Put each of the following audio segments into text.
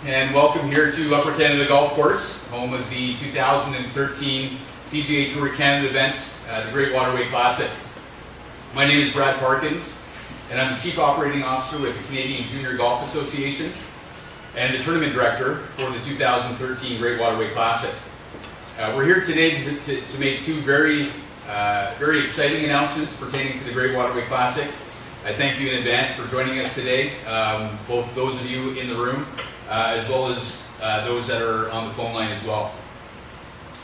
and welcome here to Upper Canada Golf Course, home of the 2013 PGA Tour Canada event, the Great Waterway Classic. My name is Brad Parkins, and I'm the Chief Operating Officer with the Canadian Junior Golf Association and the Tournament Director for the 2013 Great Waterway Classic. We're here today to make two very exciting announcements pertaining to the Great Waterway Classic. I thank you in advance for joining us today, both those of you in the room as well as those that are on the phone line as well.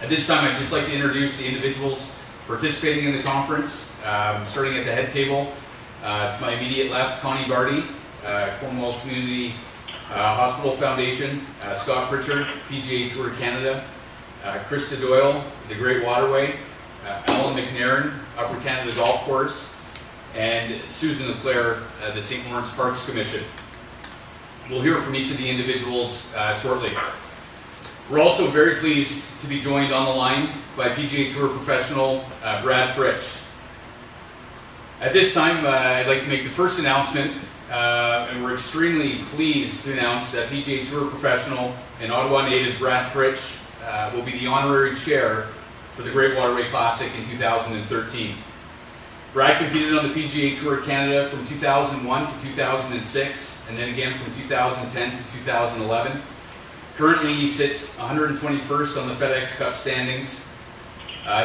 At this time, I'd just like to introduce the individuals participating in the conference, starting at the head table. To my immediate left, Connie Vardy, Cornwall Community Hospital Foundation, Scott Pritchard, PGA Tour Canada, Krista Doyle, the Great Waterway, Alan McNairn, Upper Canada Golf Course, and Susan LeClaire, the St. Lawrence Parks Commission. We'll hear from each of the individuals shortly. We're also very pleased to be joined on the line by PGA Tour professional Brad Fritsch. At this time, I'd like to make the first announcement, and we're extremely pleased to announce that PGA Tour professional and Ottawa native Brad Fritsch will be the honorary chair for the Great Waterway Classic in 2013. Brad competed on the PGA Tour Canada from 2001 to 2006, and then again from 2010 to 2011. Currently, he sits 121st on the FedEx Cup standings.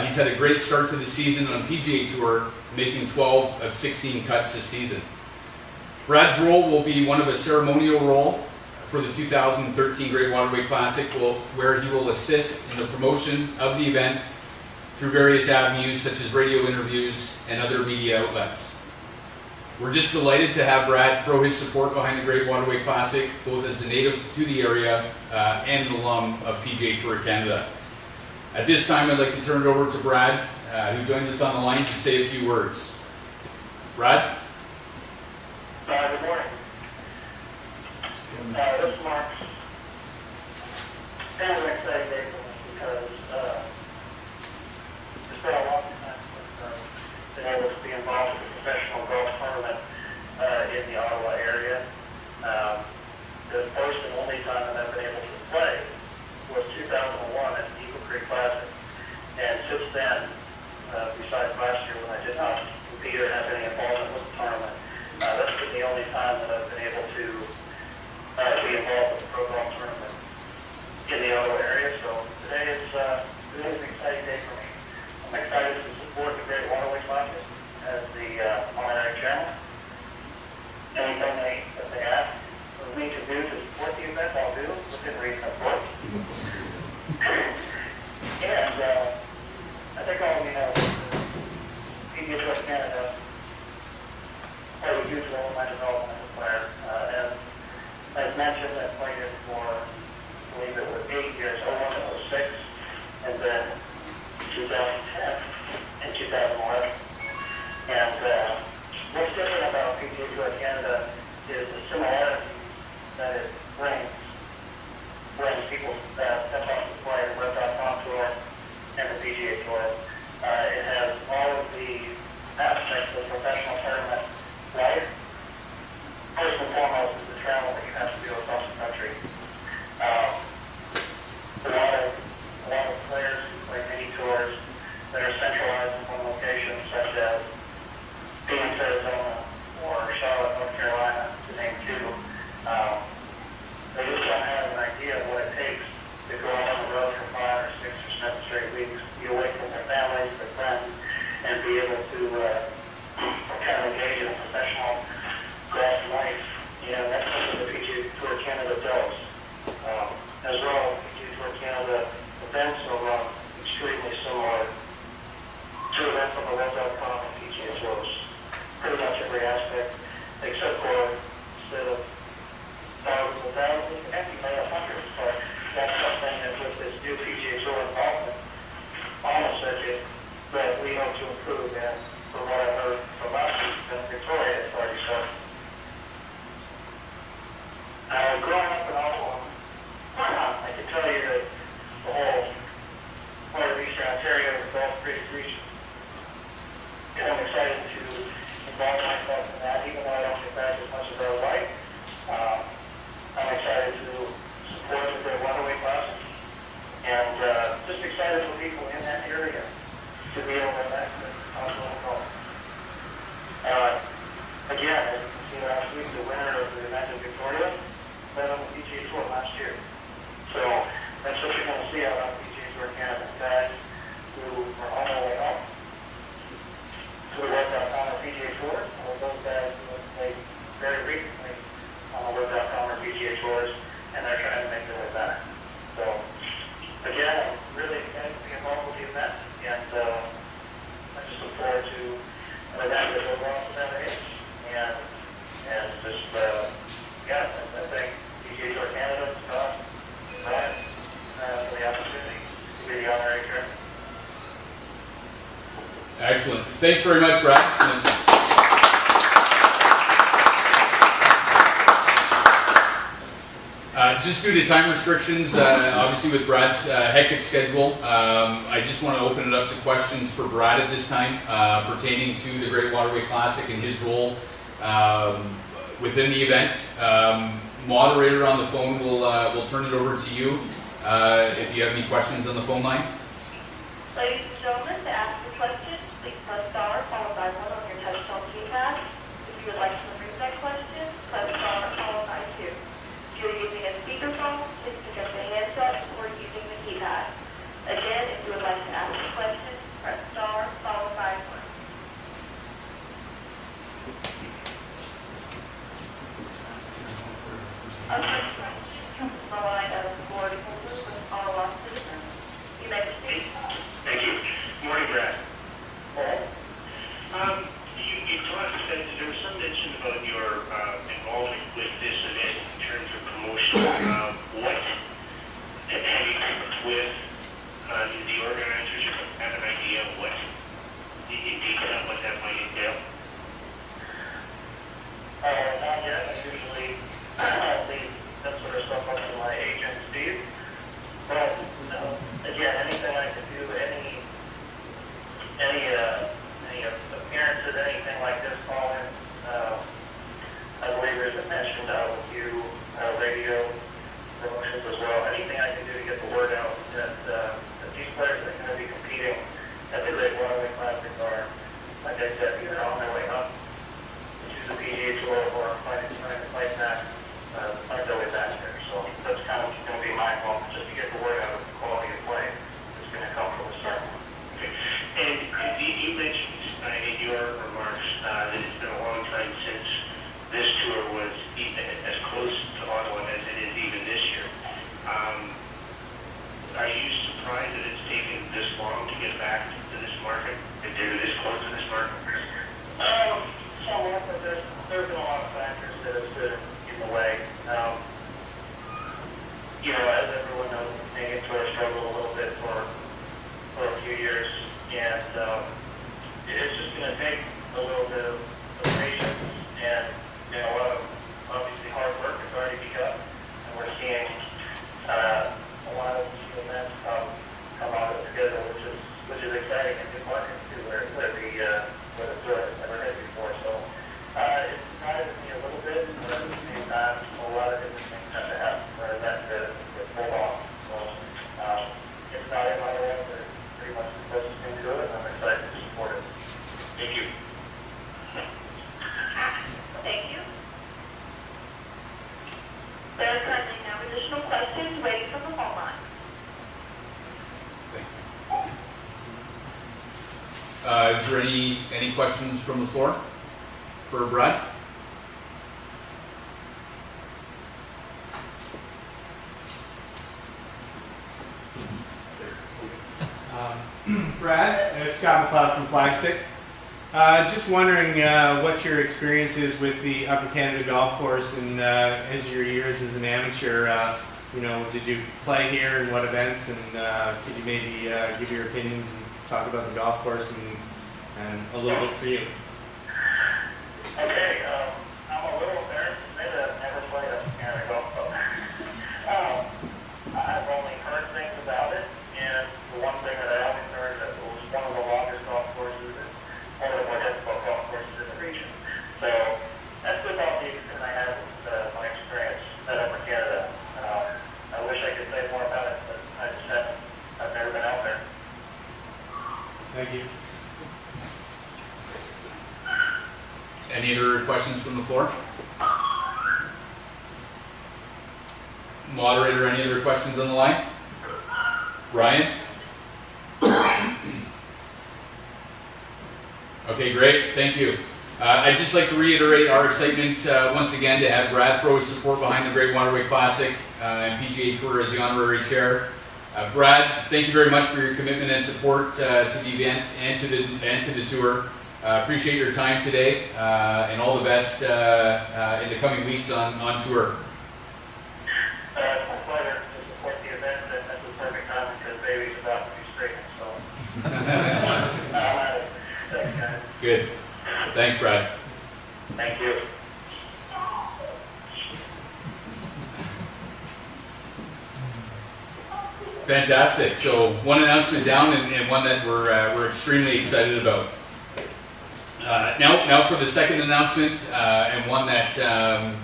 He's had a great start to the season on PGA Tour, making 12 of 16 cuts this season. Brad's role will be one of a ceremonial role for the 2013 Great Waterway Classic, where he will assist in the promotion of the event through various avenues such as radio interviews and other media outlets. We're just delighted to have Brad throw his support behind the Great Waterway Classic, both as a native to the area and an alum of PGA Tour Canada. At this time, I'd like to turn it over to Brad, who joins us on the line to say a few words. Brad? Good morning. This marks kind of an exciting day for us because it's been a long time since I've been able to be involved in a professional golf tournament in the Ottawa area. The first and only time that I've been able to play was 2001 at the Eagle Creek Classic. And since then, besides last year when I did not compete or have any involvement with the tournament, that's been the only time that I've been able to be involved with the pro golf tournament in the Ottawa area. So today is an exciting day for me. I'm excited to support the Great Waterway Classic as the honorary chairman. Anything that they ask for me to do to support the event, I'll do within reason, of course. And I think all of you know PGA Tour Canada played a huge role in my development as a player. And as mentioned, I played it for, I believe it was 8 years, 01 and 06, and then 2010 and 2011. And what's different about PGA Tour Canada is the similarity that it brings when people step up to play the Red.com Tour and the PGA Tour. It has all of the aspects of professional tournament life. First and foremost is the travel that you have to do across the country. A lot of players who play mini tours that are centralized in one location, such as Phoenix, Arizona, or Charlotte, North Carolina, to name two. They just don't have an idea of what it takes to go on the road for 5 or 6 or 7 straight weeks, be away from their families, their friends, and be able to to be able to access also on golf. Again, as you can see last week, the winner of the event in Victoria led on the PGA Tour last year. So that's what you're going to see out on PGA Tour Canada. Guys who are on their way up to the Web.com or PGA Tour, or those guys who have played very recently on the Web.com or PGA Tours, and they're trying to make their way back. So again, I'm really excited to be involved with the event, and I just look forward to an event that will go on for that age. And just, yeah, I think PGA Tour Canada, Scott, Brad, for the opportunity to be the honorary chairman. Excellent. Thanks very much, Brad. Just due to time restrictions, obviously with Brad's hectic schedule, I just want to open it up to questions for Brad at this time pertaining to the Great Waterway Classic and his role within the event. Moderator on the phone will turn it over to you if you have any questions on the phone line. Ladies and gentlemen, to ask a question, please press star followed by 1 on your touchtone keypad. If you would like to remove that question, press star followed by 2. If you're using a speakerphone, please pick up the handset before using the keypad. Again, if you would like to ask a question, press star followed by 1. Our first question comes from the line of Board Holder with Ottawa Citizens. You may proceed. Thank you. Good morning, Brad. You talked, there was some mention about your involvement with this event in terms of promotion. What have you worked with the organizers or have an idea of what, in detail, what that might entail? Not yet. I usually leave that sort of stuff up to my agent, Steve. But again, anything I can do, any appearances, anything like this, calling, I believe there's a mention with you, radio promotions as well. Anything I can do to get the word out that these players that are going to be competing at the Great Waterway Classic are, like I said, either on their way up to the PGA Tour or trying to fight back, find their way back there. So that's kind of going to be my goal, just to get the word out of the quality of play that's going to come from the start. Okay. And you mentioned in your remarks that it's been a long time since this tour was as close to Ottawa as it is even this year. Are you surprised that it's taken this long to get back to this market, if they're this close to this market? Somewhat, but there's been a lot of factors that have stood in the way. You know, as everyone knows, the Canadian Tour struggled a little bit for a few years, and it's just going to take a little bit of patience and a lot of obviously hard work has already begun, and we're seeing a lot of these events come out of together, which is exciting and good markets too, where the tour has never hit before. So it's surprised me a little bit, but at the same time, a lot of different things have to happen for an event to pull off. So it's not in my way, but it's pretty much the closest thing to it, and I'm excited to support it. Thank you. Thank you. There are currently no additional questions waiting from the phone line. Thank you. Is there any questions from the floor for Brad? Brad, it's Scott McLeod from Flagstick. Just wondering what your experience is with the Upper Canada Golf Course and as your years as an amateur. Did you play here and what events? And could you maybe give your opinions and talk about the golf course and a little bit for you? Okay, I'm a little embarrassed to say that I've never played Upper Canada Golf Club. I've only heard things about it, and the one thing that I always heard that it was one of the longest golf courses and one of the more difficult golf courses in the region. So that's about the extent I have with my experience at Upper Canada. I wish I could say more about it, but I just haven't. I've never been out there. Thank you. questions from the floor? Moderator, any other questions on the line? Ryan? Okay, great, thank you. I'd just like to reiterate our excitement once again to have Brad Fritsch support behind the Great Waterway Classic and PGA Tour as the honorary chair. Brad, thank you very much for your commitment and support to the event and to the tour. Appreciate your time today and all the best in the coming weeks on tour. It's my pleasure to support the event, and that's the perfect time because baby's about to be stricken, so. Thanks, guys. Good. Thanks, Brad. Thank you. Fantastic. So one announcement down and one that we're extremely excited about. Now for the second announcement and one that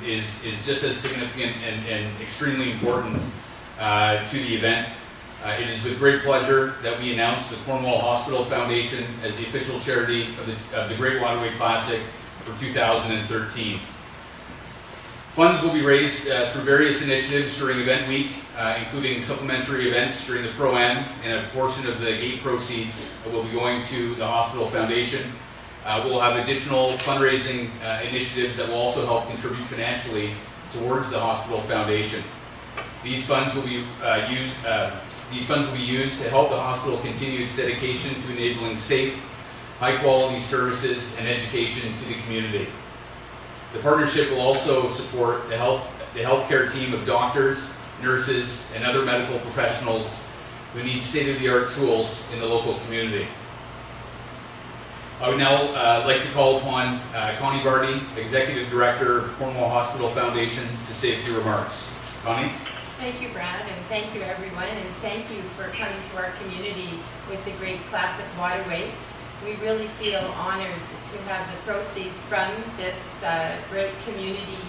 is just as significant and extremely important to the event. It is with great pleasure that we announce the Cornwall Hospital Foundation as the official charity of the Great Waterway Classic for 2013. Funds will be raised through various initiatives during event week, including supplementary events during the Pro-Am, and a portion of the gate proceeds will be going to the Hospital Foundation. We'll have additional fundraising initiatives that will also help contribute financially towards the Hospital Foundation. These funds will be used to help the hospital continue its dedication to enabling safe, high-quality services and education to the community. The partnership will also support the healthcare team of doctors, nurses, and other medical professionals who need state-of-the-art tools in the local community. I would now like to call upon Connie Vardy, Executive Director of Cornwall Hospital Foundation, to say a few remarks. Connie? Thank you, Brad, and thank you, everyone, and thank you for coming to our community with the Great Classic Waterway. We really feel honored to have the proceeds from this great community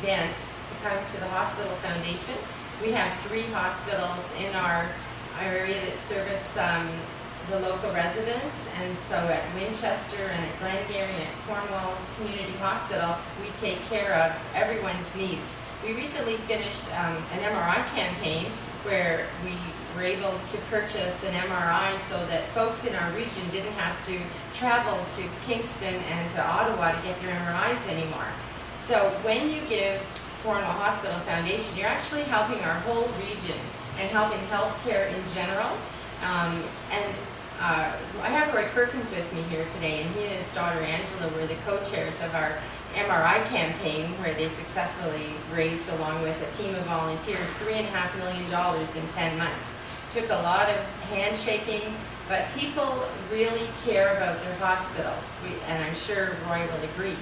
event to come to the Hospital Foundation. We have 3 hospitals in our area that service the local residents, and so at Winchester and at Glengarry and at Cornwall Community Hospital, we take care of everyone's needs. We recently finished an MRI campaign where we were able to purchase an MRI so that folks in our region didn't have to travel to Kingston and to Ottawa to get their MRIs anymore. So when you give to Cornwall Hospital Foundation, you're actually helping our whole region and helping healthcare in general. I have Roy Perkins with me here today, and he and his daughter Angela were the co-chairs of our MRI campaign, where they successfully raised, along with a team of volunteers, $3.5 million in 10 months. Took a lot of handshaking, but people really care about their hospitals, and I'm sure Roy will agree.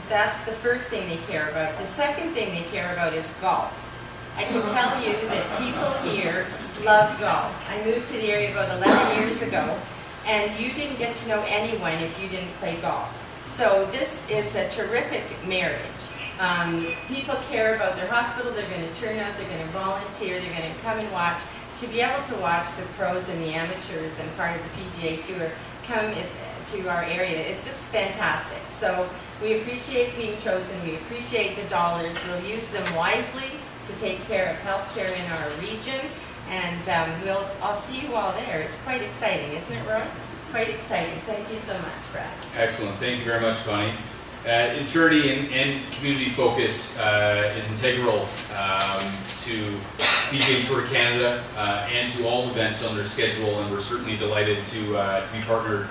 That's the first thing they care about. The second thing they care about is golf. I can tell you that people here love golf. I moved to the area about 11 years ago, and you didn't get to know anyone if you didn't play golf. So this is a terrific marriage. People care about their hospital, they're going to turn out, they're going to volunteer, they're going to come and watch. To be able to watch the pros and the amateurs and part of the PGA Tour come to our area, it's just fantastic. So we appreciate being chosen, we appreciate the dollars, we'll use them wisely to take care of healthcare in our region, and I'll see you all there. It's quite exciting, isn't it, Roy? Quite exciting. Thank you so much, Brad. Excellent. Thank you very much, Connie. Charity and community focus is integral to PGA Tour Canada and to all events on their schedule, and we're certainly delighted to be partnered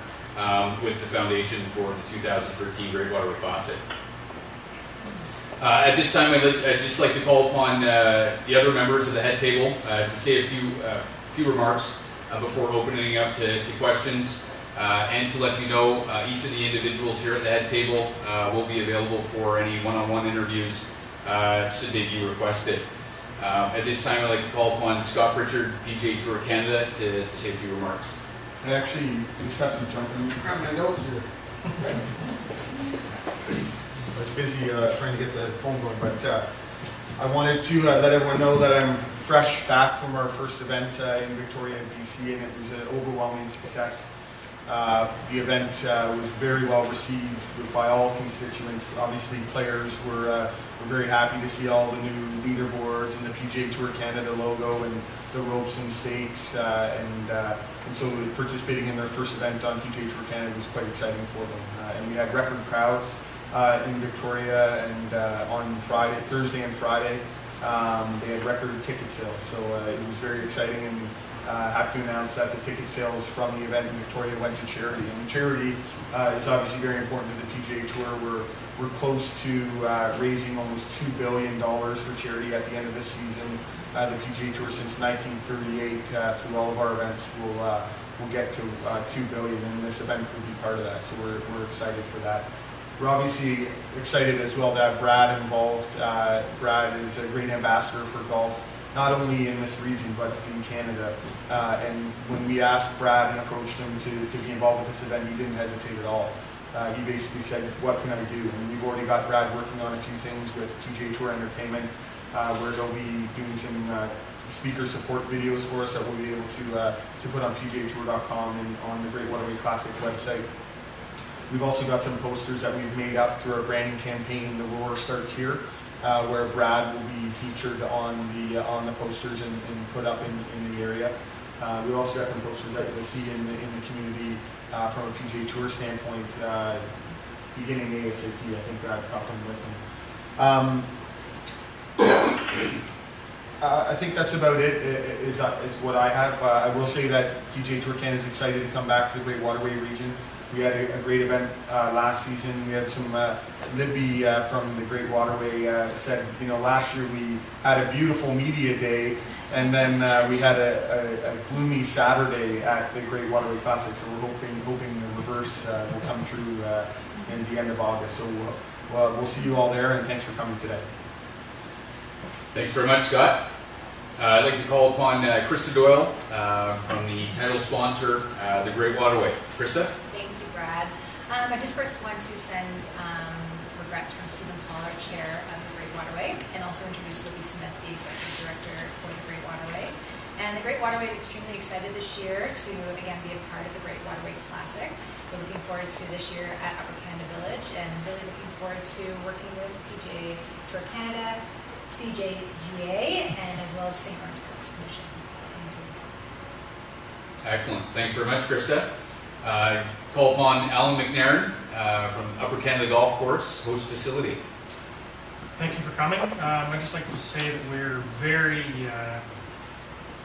with the Foundation for the 2013 Great Waterway Classic. At this time, I'd just like to call upon the other members of the head table to say a few remarks before opening up to questions. And to let you know, each of the individuals here at the head table will be available for any one-on-one interviews should they be requested. At this time, I'd like to call upon Scott Pritchard, PGA Tour Canada, to say a few remarks. I actually just have to jump in. Grab my notes here. I was busy trying to get the phone going, but I wanted to let everyone know that I'm fresh back from our first event in Victoria, BC, and it was an overwhelming success. The event was very well received by all constituents. Obviously, players were very happy to see all the new leaderboards and the PGA Tour Canada logo and the ropes and stakes, and so participating in their first event on PGA Tour Canada was quite exciting for them. And we had record crowds in Victoria, and on Thursday and Friday, they had record ticket sales. So it was very exciting, and happy to announce that the ticket sales from the event in Victoria went to charity. And charity is obviously very important to the PGA Tour. We're close to raising almost $2 billion for charity at the end of this season. The PGA Tour since 1938 through all of our events will get to $2 billion, and this event will be part of that. So we're excited for that. We're obviously excited as well to have Brad involved. Brad is a great ambassador for golf, not only in this region but in Canada. And when we asked Brad and approached him to be involved with this event, he didn't hesitate at all. He basically said, "What can I do?" And we've already got Brad working on a few things with PGA Tour Entertainment, where they'll be doing some speaker support videos for us that we'll be able to put on PGAtour.com and on the Great Waterway Classic website. We've also got some posters that we've made up through our branding campaign, The Roar Starts Here, where Brad will be featured on the posters and put up in the area. We've also got some posters that you'll see in the community from a PGA Tour standpoint, beginning ASAP. I think Brad's got them with him. I think that's about it, is what I have. I will say that PGA Tour Canada is excited to come back to the Great Waterway region. We had a great event last season. We had some, Libby from the Great Waterway said, last year we had a beautiful media day, and then we had a gloomy Saturday at the Great Waterway Classic, so we're hoping the reverse will come true in the end of August. So we'll see you all there, and thanks for coming today. Thanks very much, Scott. I'd like to call upon Krista Doyle from the title sponsor, the Great Waterway. Krista? Thank you, Brad. I just first want to send regrets from Stephen Pollard, Chair of the Great Waterway, and also introduce Libby Smith, the Executive Director for the Great Waterway. And the Great Waterway is extremely excited this year to, again, be a part of the Great Waterway Classic. We're looking forward to this year at Upper Canada Village, and really looking forward to working with PGA Tour Canada, CJGA, and as well as St. Lawrence Parks Commission. So, thank you. Excellent. Thanks very much, Krista. Call upon Alan McNairn from Upper Canada Golf Course, host facility. Thank you for coming. I'd just like to say that we're very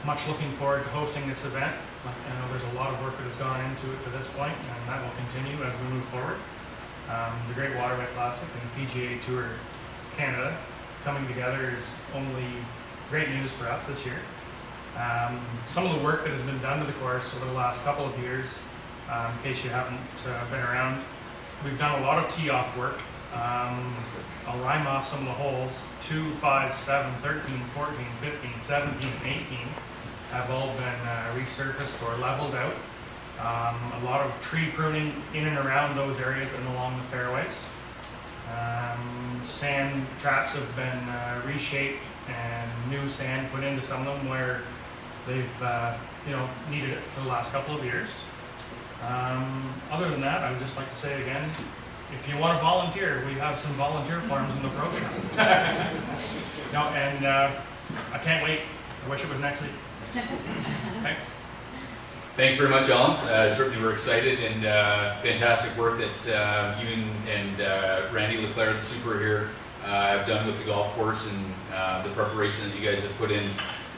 much looking forward to hosting this event. I know there's a lot of work that has gone into it to this point, and that will continue as we move forward. The Great Waterway Classic and PGA Tour Canada coming together is only great news for us this year. Some of the work that has been done to the course over the last couple of years, in case you haven't been around, we've done a lot of tee-off work. I'll rhyme off some of the holes. 2, 5, 7, 13, 14, 15, 17, and 18 have all been resurfaced or leveled out. A lot of tree pruning in and around those areas and along the fairways. Sand traps have been reshaped and new sand put into some of them where they've needed it for the last couple of years. Other than that, I would just like to say again, if you want to volunteer, we have some volunteer forms in the pro shop. I can't wait. I wish it was next week. Thanks. Thanks very much, Alan. Certainly we're excited, and fantastic work that you and Randy Leclerc, the super here, have done with the golf course, and the preparation that you guys have put in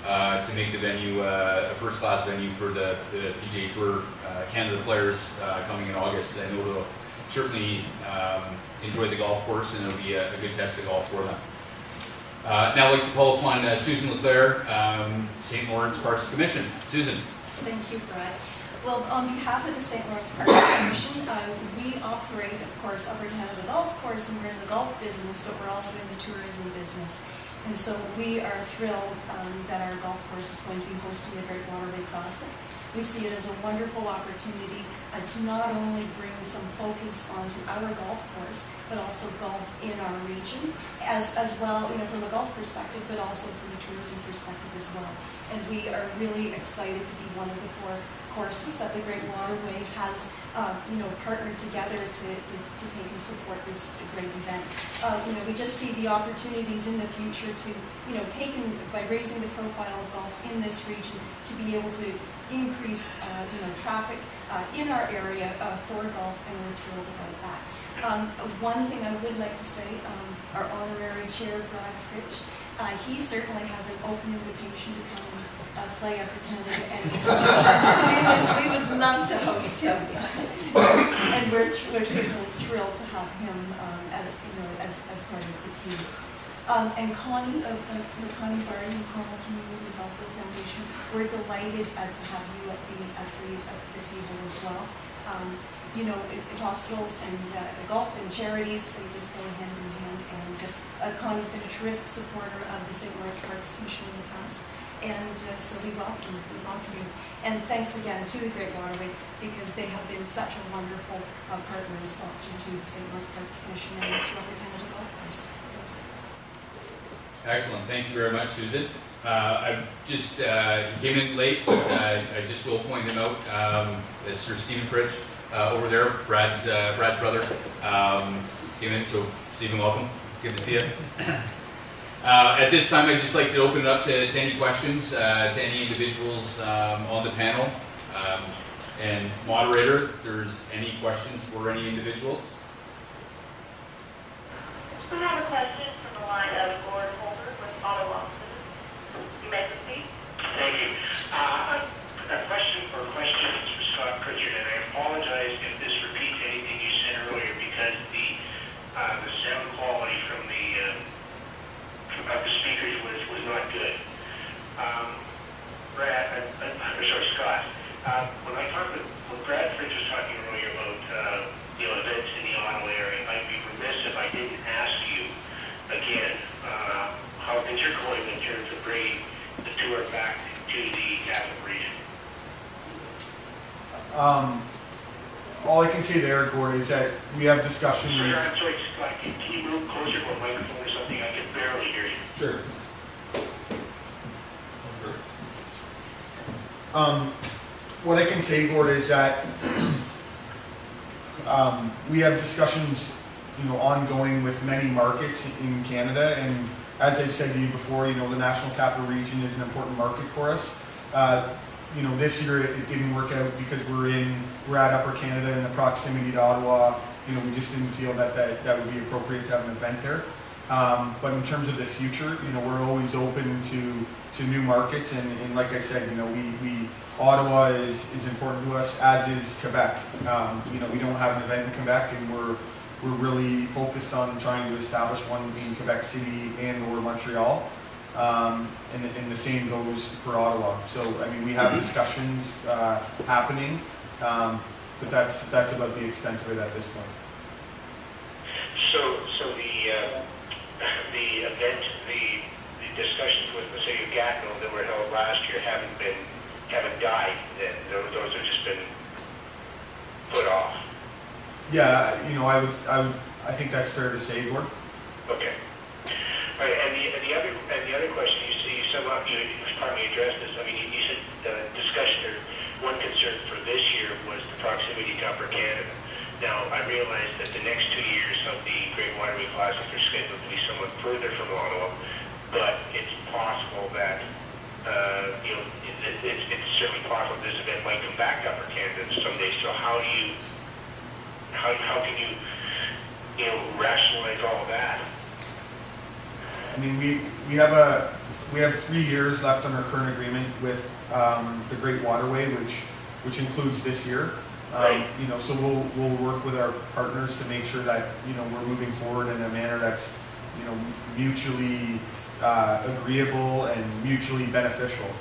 to make the venue a first-class venue for the PGA Tour Canada players coming in August. I know they'll certainly enjoy the golf course, and it'll be a good test of golf for them. Now I'd like to call upon Susan Leclerc, St. Lawrence Parks Commission. Susan. Thank you, Brad. Well, on behalf of the St. Lawrence Parks Commission, we operate, of course, Upper Canada Golf Course, and we're in the golf business, but we're also in the tourism business. And so we are thrilled that our golf course is going to be hosting the Great Waterway Classic. We see it as a wonderful opportunity to not only bring some focus onto our golf course, but also golf in our region, as well, from a golf perspective, but also from a tourism perspective as well. And we are really excited to be one of the 4 courses that the Great Waterway has, partnered together to take and support this great event. We just see the opportunities in the future to, by raising the profile of golf in this region, to be able to increase, traffic in our area for golf, and we're thrilled about that. One thing I would like to say, our honorary chair, Brad Fritsch, he certainly has an open invitation to come play Upper Canada anytime. we would love to host him, and we're certainly thrilled to have him as part of the team. And Connie of Connie Barty and Cornwall Community Hospital Foundation, we're delighted to have you at the table as well. Hospitals and golf and charities, they just go hand in hand. And Connie's been a terrific supporter of the St. Lawrence Parks Commission in the past. And so we welcome you. And thanks again to the Great Waterway, because they have been such a wonderful partner and sponsor to the St. Lawrence Parks Commission and to Upper Canada Golf Course. Excellent. Thank you very much, Susan. I just he came in late, but I just will point him out. It's Sir Stephen Fritsch over there, Brad's brother. Came in, so Stephen, welcome. Good to see you. At this time, I'd just like to open it up to any questions to any individuals on the panel. And moderator, if there's any questions for any individuals. We have a question from the line of Gordon Holder with Ottawa. You may proceed. Thank you. A question for Scott Pritchard, and I apologize if this repeats anything you said earlier, because the sound quality from the speakers was not good. Scott, when Brad Fritsch was talking earlier about events in the Ottawa area, I'd be remiss if I didn't ask you again how things are going in terms of bringing the tour back to the Catholic region. All I can say there, Gord, is that we have discussions. Sir, I'm sorry, Scott, can you move closer to a microphone or something? I can barely hear you. Sure. What I can say, Gord, is that we have discussions, ongoing with many markets in Canada, and as I've said to you before, the National Capital Region is an important market for us. This year it didn't work out because we're at Upper Canada in the proximity to Ottawa. We just didn't feel that would be appropriate to have an event there. But in terms of the future, we're always open to new markets, and like I said, Ottawa is important to us, as is Quebec. We don't have an event in Quebec, and we're really focused on trying to establish one in Quebec City and/or Montreal. And the same goes for Ottawa. So, we have discussions happening, but that's about the extent of it at this point. So the event, the discussions with the city of Gatineau that were held last year haven't died. Then those have just been put off. Yeah, I think that's fair to say, Gord. Okay. All right, and the other question you somehow you partly addressed this. You said discussion or one concern for this year was the proximity to Upper Canada. Now, I realize that the next 2 years of the Great Waterway Classic are scheduled to be somewhat further from Ottawa, but it's possible that it's certainly possible this event might come back to Upper Canada someday. So how can you rationalize all of that? We have 3 years left on our current agreement with the Great Waterway, which includes this year. Right. So we'll work with our partners to make sure that we're moving forward in a manner that's mutually agreeable and mutually beneficial.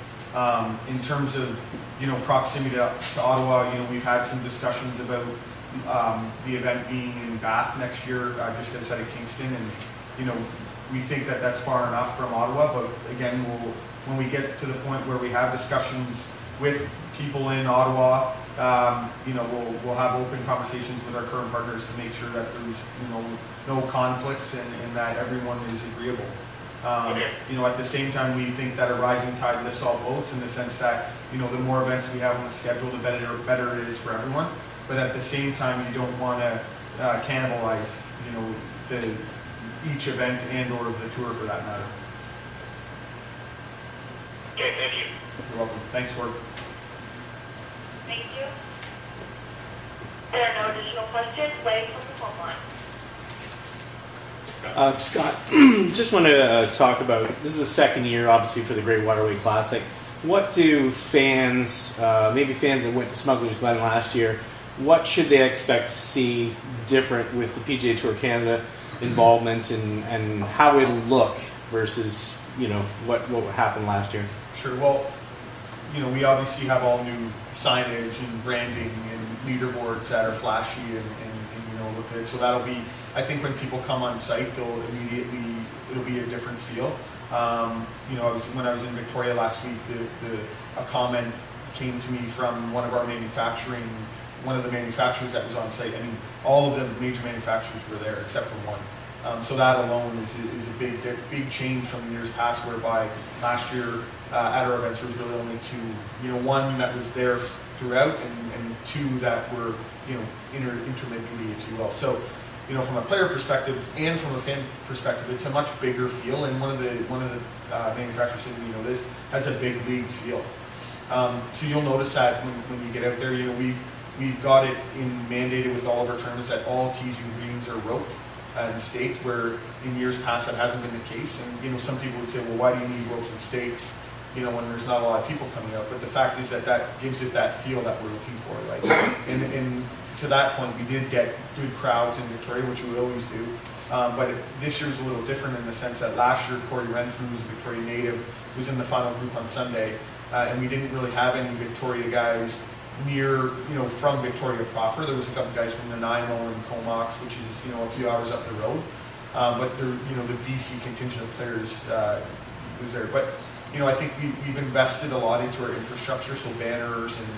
In terms of proximity to Ottawa, we've had some discussions about the event being in Bath next year, just outside of Kingston, and we think that that's far enough from Ottawa. But again, when we get to the point where we have discussions with people in Ottawa, we'll have open conversations with our current partners to make sure that there's no conflicts and that everyone is agreeable. You know, at the same time, we think that a rising tide lifts all boats in the sense that, you know, the more events we have on the schedule, the better it is for everyone. But at the same time, you don't want to cannibalize, you know, each event and or the tour for that matter. Okay, thank you. You're welcome. Thanks, Gord. Thank you. There are no additional questions. Wade from the phone line. Scott, just want to talk about, this is the second year, obviously, for the Great Waterway Classic. What do fans, maybe fans that went to Smuggler's Glen last year, what should they expect to see different with the PGA Tour Canada involvement and how it'll look versus, you know, what happened last year? Sure. Well, you know, we obviously have all new signage and branding and leaderboards that are flashy and you know, look good. So that'll be, I think when people come on site, it'll be a different feel. You know, when I was in Victoria last week, a comment came to me from one of the manufacturers that was on site. I mean, all of the major manufacturers were there except for one. So that alone is a big change from years past, whereby last year at our events there was really only two. You know, one that was there throughout and two that were, you know, intermittently, if you will. So, you know, from a player perspective and from a fan perspective, it's a much bigger feel. And one of the manufacturers said, you know, this has a big league feel. So you'll notice that when you get out there, you know, we've got it mandated with all of our tournaments that all tees and greens are roped and staked, where in years past that hasn't been the case. And, you know, some people would say, well, why do you need ropes and stakes, you know, when there's not a lot of people coming out? But the fact is that gives it that feel that we're looking for, right? And to that point, we did get good crowds in Victoria, which we always do. But this year's a little different in the sense that last year, Corey Renfrew, who's a Victoria native, was in the final group on Sunday. And we didn't really have any Victoria guys near, you know, from Victoria proper. There was a couple guys from Nanaimo and Comox, which is, you know, a few hours up the road. But there, you know, the BC contingent of players was there. But, you know, I think we've invested a lot into our infrastructure, so banners and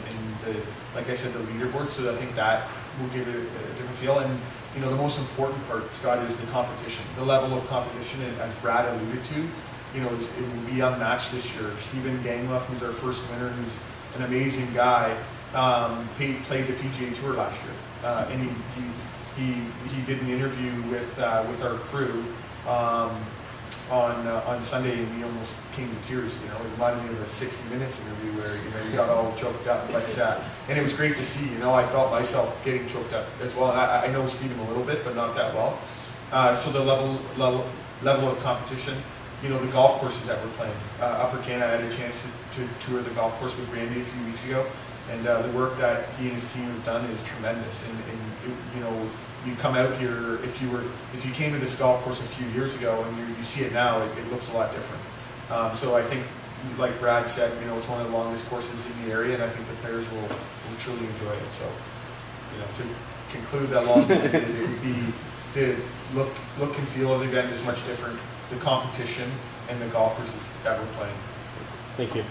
like I said, the leaderboard. So I think that will give it a different feel. And, you know, the most important part, Scott, is the competition. The level of competition, and as Brad alluded to, you know, it will be unmatched this year. Stephen Gangluff, who's our first winner, who's an amazing guy, played the PGA Tour last year, and he did an interview with our crew on Sunday, and he almost came to tears. You know, it reminded me of a 60 Minutes interview where, you know, he got all choked up. But and it was great to see. You know, I felt myself getting choked up as well. And I know Stephen a little bit, but not that well. So the level of competition. You know, the golf courses that we're playing. Upper Canada, I had a chance to tour the golf course with Randy a few weeks ago, and the work that he and his team have done is tremendous. And you know, you come out here, if you came to this golf course a few years ago and you see it now, it looks a lot different. So I think, like Brad said, you know, it's one of the longest courses in the area, and I think the players will truly enjoy it. So, you know, to conclude that long, it would be the look and feel of the event is much different. The competition and the golf courses that we're playing. Thank you.